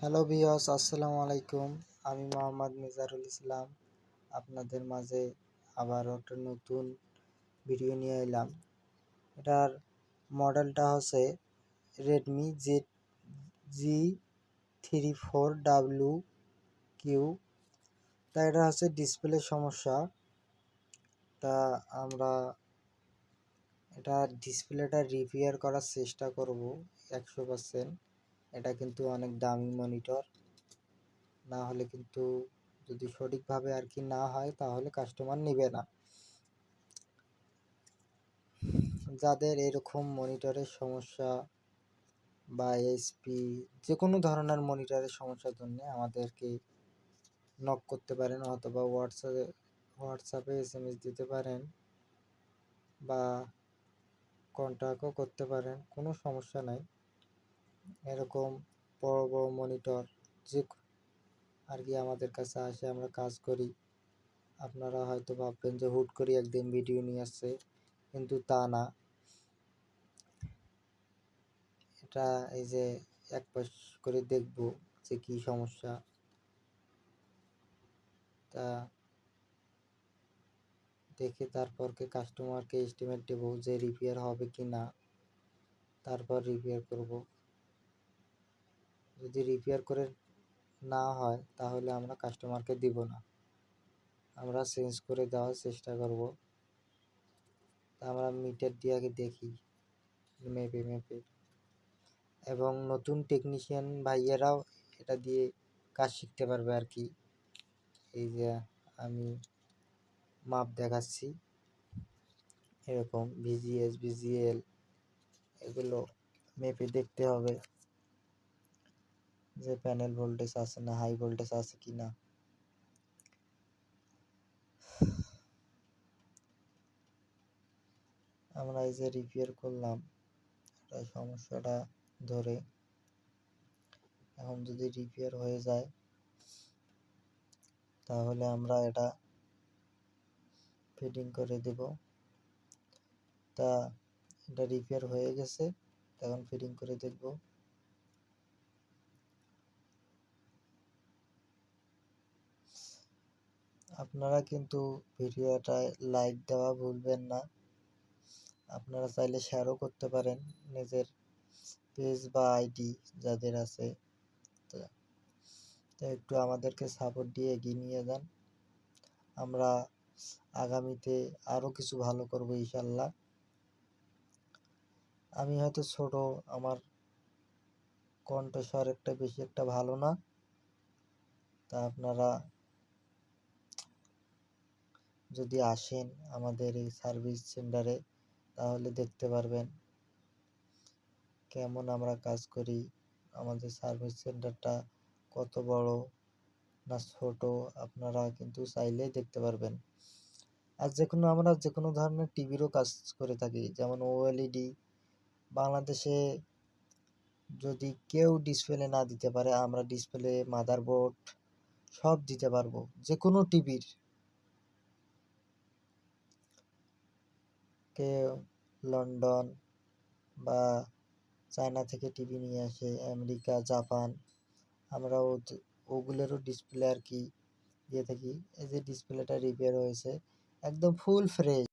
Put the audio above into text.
Hello viewers, আসসালামু আলাইকুম। আমি মোহাম্মদ মিজারুল ইসলাম আপনাদের মাঝে আবার একটা নতুন ভিডিও নিয়ে এলাম। এটার মডেলটা হচ্ছে রেডমি G34W তা এটা হচ্ছে ডিসপ্লে সমস্যা। তা আমরা এটা ডিসপ্লেটা রিপেয়ার করার চেষ্টা করব 100%। এটা কিন্তু অনেক দামি মনিটর, না হলে কিন্তু যদি সঠিকভাবে আর কি না হয় তাহলে কাস্টমার নেবে না। যাদের এরকম মনিটরের সমস্যা বা এইচপি যে কোনো ধরনের মনিটরের সমস্যার জন্য আমাদেরকে নক করতে পারেন অথবা হোয়াটসঅ্যাপে এসএমএস দিতে পারেন বা কন্ট্যাক্টও করতে পারেন, কোনো সমস্যা নাই। এরকম বড় বড় মনিটর যে আর কি আমাদের কাছে আসে, আমরা কাজ করি। আপনারা হয়তো ভাববেন যে হুট করে একদিন ভিডিও নিয়ে আসছে, কিন্তু তা না। এটা এই যে এক পাশ করে দেখব যে কি সমস্যা, তা দেখে তারপরকে কাস্টমারকে এস্টিমেট দেব যে রিপেয়ার হবে কি না, তারপর রিপেয়ার করব। যদি রিপেয়ার করে না হয় তাহলে আমরা কাস্টমারকে দিব না, আমরা চেঞ্জ করে দেওয়ার চেষ্টা করব। তা আমরা মিটার দিয়ে আগে দেখি মেপে এবং নতুন টেকনিশিয়ান ভাইয়েরাও এটা দিয়ে কাজ শিখতে পারবে আর কি। এই যে আমি মাপ দেখাচ্ছি, এরকম ভিজিএস ভিজিএল এগুলো মেপে দেখতে হবে যে প্যানেল ভোল্টেজ আছে না হাই ভোল্টেজ আছে কি না। আমরা এই যে রিপেয়ার করলাম এটা সমস্যাটা ধরে, এখন যদি রিপেয়ার হয়ে যায় তাহলে আমরা এটা ফিটিং করে দেব। তা এটা রিপেয়ার হয়ে গেছে, এখন ফিটিং করে দেখব। আপনারা কিন্তু ভিডিওটায় লাইক দেওয়া ভুলবেন না। আপনারা চাইলে শেয়ারও করতে পারেন নিজের পেজ বা আইডি যাদের আছে। তো একটু আমাদেরকে সাপোর্ট দিয়ে এগিয়ে নিয়ে যান। আমরা আগামীতে আরও কিছু ভালো করব ইনশাল্লাহ। আমি হয়তো ছোট, আমার কণ্ঠস্বর একটা বেশি একটা ভালো না, তা আপনারা যদি আসেন আমাদের এই সার্ভিস সেন্টারে তাহলে দেখতে পারবেন কেমন আমরা কাজ করি। আমাদের সার্ভিস সেন্টারটা কত বড় না ছোট আপনারা কিন্তু চাইলেই দেখতে পারবেন। আর আমরা যে কোনো ধরনের টিভিরও কাজ করে থাকি, যেমন ওএলইডি। বাংলাদেশে যদি কেউ ডিসপ্লে না দিতে পারে, আমরা ডিসপ্লে মাদারবোর্ড সব দিতে পারবো যে কোনো টিভির। কেউ লন্ডন বা চায়না থেকে টিভি নিয়ে আসে, আমেরিকা, জাপান, আমরা ওগুলোরও ডিসপ্লে আর কি দিয়ে থাকি। এই যে ডিসপ্লেটা রিপেয়ার হয়েছে, একদম ফুল ফ্রেশ।